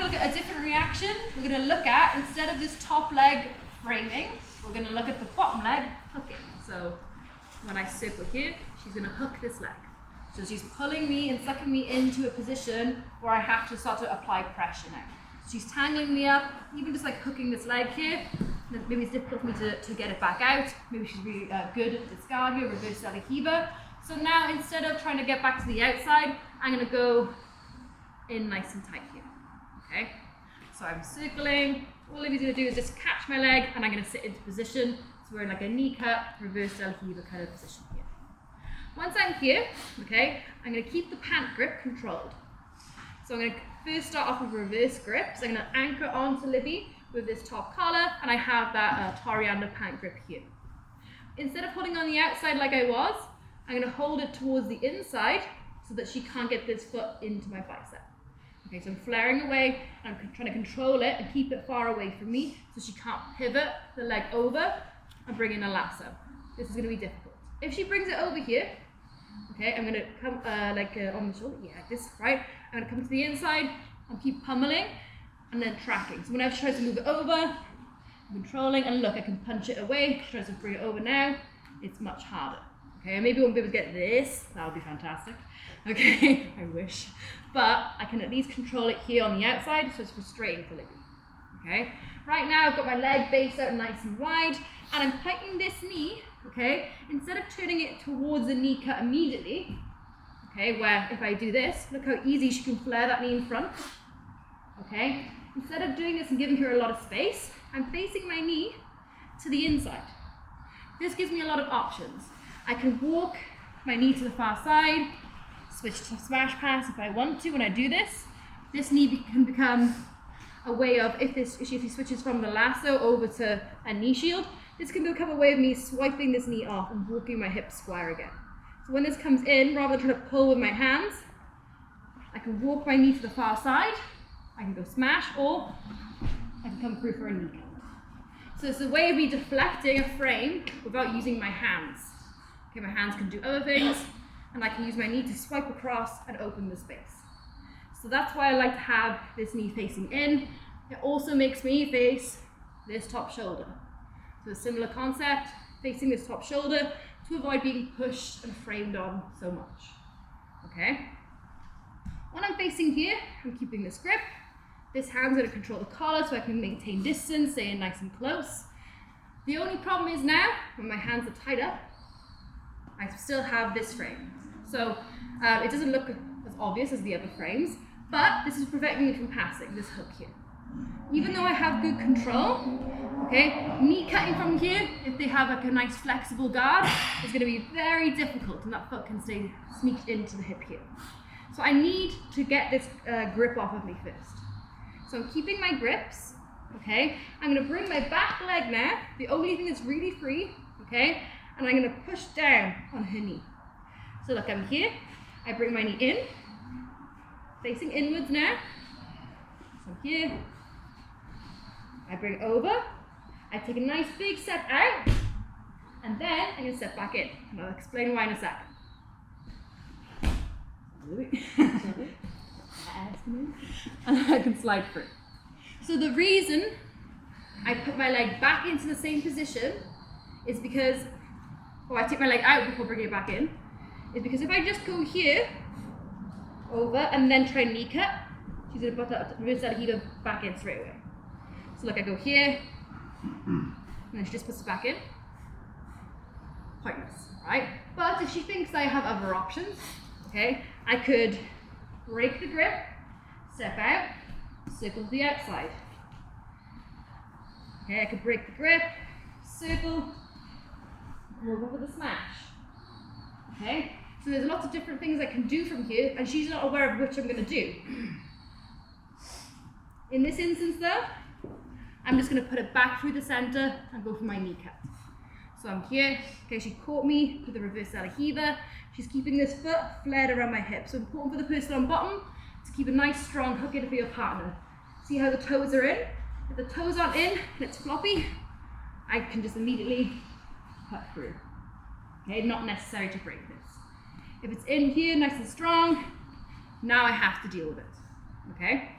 look at a different reaction. We're going to look at, instead of this top leg framing, we're going to look at the bottom leg hooking. So when I circle here, she's going to hook this leg. So she's pulling me and sucking me into a position where I have to start to apply pressure now. So she's tangling me up, even just like hooking this leg here. Maybe it's difficult for me to get it back out. Maybe she's really good at this guard here, reverse Delahiva. So now instead of trying to get back to the outside, I'm going to go in nice and tight here. Okay? So I'm circling. All Libby's going to do is just catch my leg and I'm going to sit into position. So we're in like a knee cut, reverse Delahiva kind of position here. Once I'm here, okay, I'm going to keep the pant grip controlled. So I'm going to first start off with reverse grip. So I'm going to anchor onto Libby with this top collar, and I have that Toriander pant grip here. Instead of holding on the outside like I was, I'm going to hold it towards the inside so that she can't get this foot into my bicep. Okay, so I'm flaring away, and I'm trying to control it and keep it far away from me so she can't pivot the leg over and bring in a lasso. This is going to be difficult. If she brings it over here, okay, I'm going to come on the shoulder, yeah, like this, right? I'm going to come to the inside and keep pummeling and then tracking. So whenever she tries to move it over, I'm controlling, and look, I can punch it away. She tries to bring it over now, it's much harder. Okay, I maybe won't be able to get this, that would be fantastic. Okay, I wish. But I can at least control it here on the outside, so it's frustrating for Libby. Okay, right now I've got my leg based out nice and wide, and I'm tightening this knee, okay, instead of turning it towards the knee cut immediately, okay, where if I do this, look how easy she can flare that knee in front, okay, instead of doing this and giving her a lot of space, I'm facing my knee to the inside. This gives me a lot of options. I can walk my knee to the far side, switch to smash pass if I want to when I do this. This knee can become a way of, if she switches from the lasso over to a knee shield, this can become a way of me swiping this knee off and walking my hips square again. So when this comes in, rather than trying to pull with my hands, I can walk my knee to the far side, I can go smash, or I can come through for a knee cut. So it's a way of me deflecting a frame without using my hands. Okay, my hands can do other things, and I can use my knee to swipe across and open the space. So that's why I like to have this knee facing in. It also makes me face this top shoulder. So a similar concept, facing this top shoulder to avoid being pushed and framed on so much. Okay? When I'm facing here, I'm keeping this grip. This hand's going to control the collar so I can maintain distance, staying nice and close. The only problem is now, when my hands are tied up, I still have this frame. So it doesn't look as obvious as the other frames, but this is preventing me from passing this hook here. Even though I have good control, okay, knee cutting from here, if they have like a nice flexible guard, is going to be very difficult, and that foot can stay sneaked into the hip here. So I need to get this grip off of me first. So I'm keeping my grips, okay? I'm going to bring my back leg now, the only thing that's really free, okay? And I'm going to push down on her knee. So look, I'm here, I bring my knee in, facing inwards now. So I'm here, I bring over, I take a nice big step out, and then I'm going to step back in. And I'll explain why in a second. And I can slide through. So the reason I put my leg back into the same position is because, or I take my leg out before bringing it back in, is because if I just go here, over, and then try knee cut, she's going to put that reverse Delahiva back in straight away. So look, I go here, and then she just puts it back in. Pointless, right? But if she thinks I have other options, okay, I could break the grip, step out, circle to the outside. Okay, I could break the grip, circle, move over the smash. Okay, so there's lots of different things I can do from here, and she's not aware of which I'm going to do. In this instance though, I'm just going to put it back through the center and go for my knee cut. So I'm here, okay, she caught me with the reverse Delahiva. She's keeping this foot flared around my hip. So important for the person on bottom to keep a nice strong hook in for your partner. See how the toes are in? If the toes aren't in and it's floppy, I can just immediately cut through. Okay, not necessary to break this. If it's in here, nice and strong, now I have to deal with it. Okay?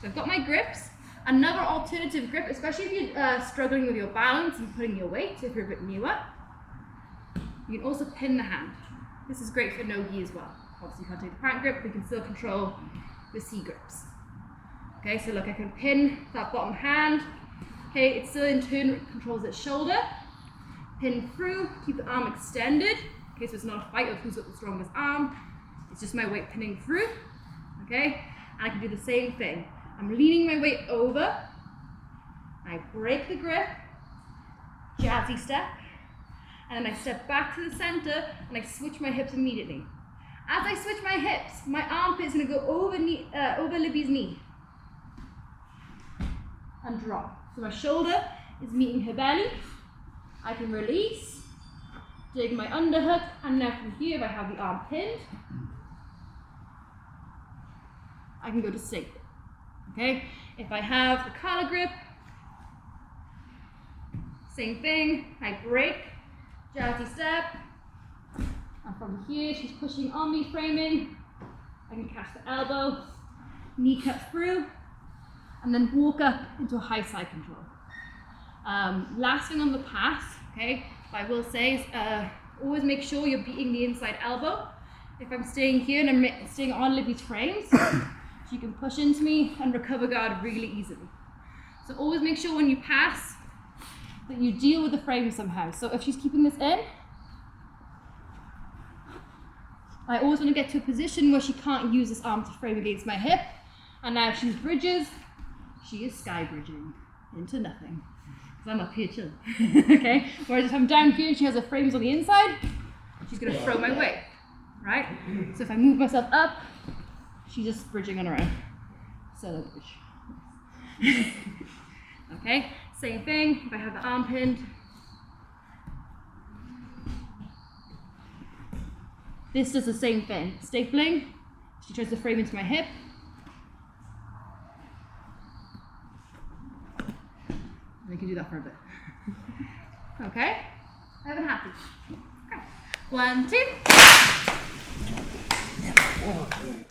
So I've got my grips. Another alternative grip, especially if you're struggling with your balance and putting your weight, if you're a bit newer, you can also pin the hand. This is great for no-gi as well. Obviously you can't take the pant grip, but you can still control the C grips. Okay, so look, I can pin that bottom hand. Okay, it still in turn controls its shoulder. Pin through, keep the arm extended. Okay, so it's not a fight of who's got the strongest arm. It's just my weight pinning through. Okay, and I can do the same thing. I'm leaning my weight over. I break the grip, jazzy step, and then I step back to the center and I switch my hips immediately. As I switch my hips, my armpit is going to go over Libby's knee and drop. So my shoulder is meeting her belly. I can release, dig my underhook, and now from here, if I have the arm pinned, I can go to sink. Okay, if I have the collar grip, same thing, I break, jazzy step, and from here she's pushing on me, framing, I can catch the elbow, knee cut through, and then walk up into a high side control. Last thing on the pass, okay, I will say is always make sure you're beating the inside elbow. If I'm staying here and I'm staying on Libby's frames, she can push into me and recover guard really easily. So always make sure when you pass that you deal with the frame somehow. So if she's keeping this in, I always want to get to a position where she can't use this arm to frame against my hip. And now if she's bridges, she is sky bridging into nothing. Because I'm up here chilling. Okay? Whereas if I'm down here and she has her frames on the inside, she's going to throw my weight. Right? So if I move myself up, she's just bridging on her own. So bridge. Okay, same thing. If I have the arm pinned, this does the same thing. Stapling. She tries to frame into my hip. And I can do that for a bit. Okay, I have a happy. Okay. 1, 2.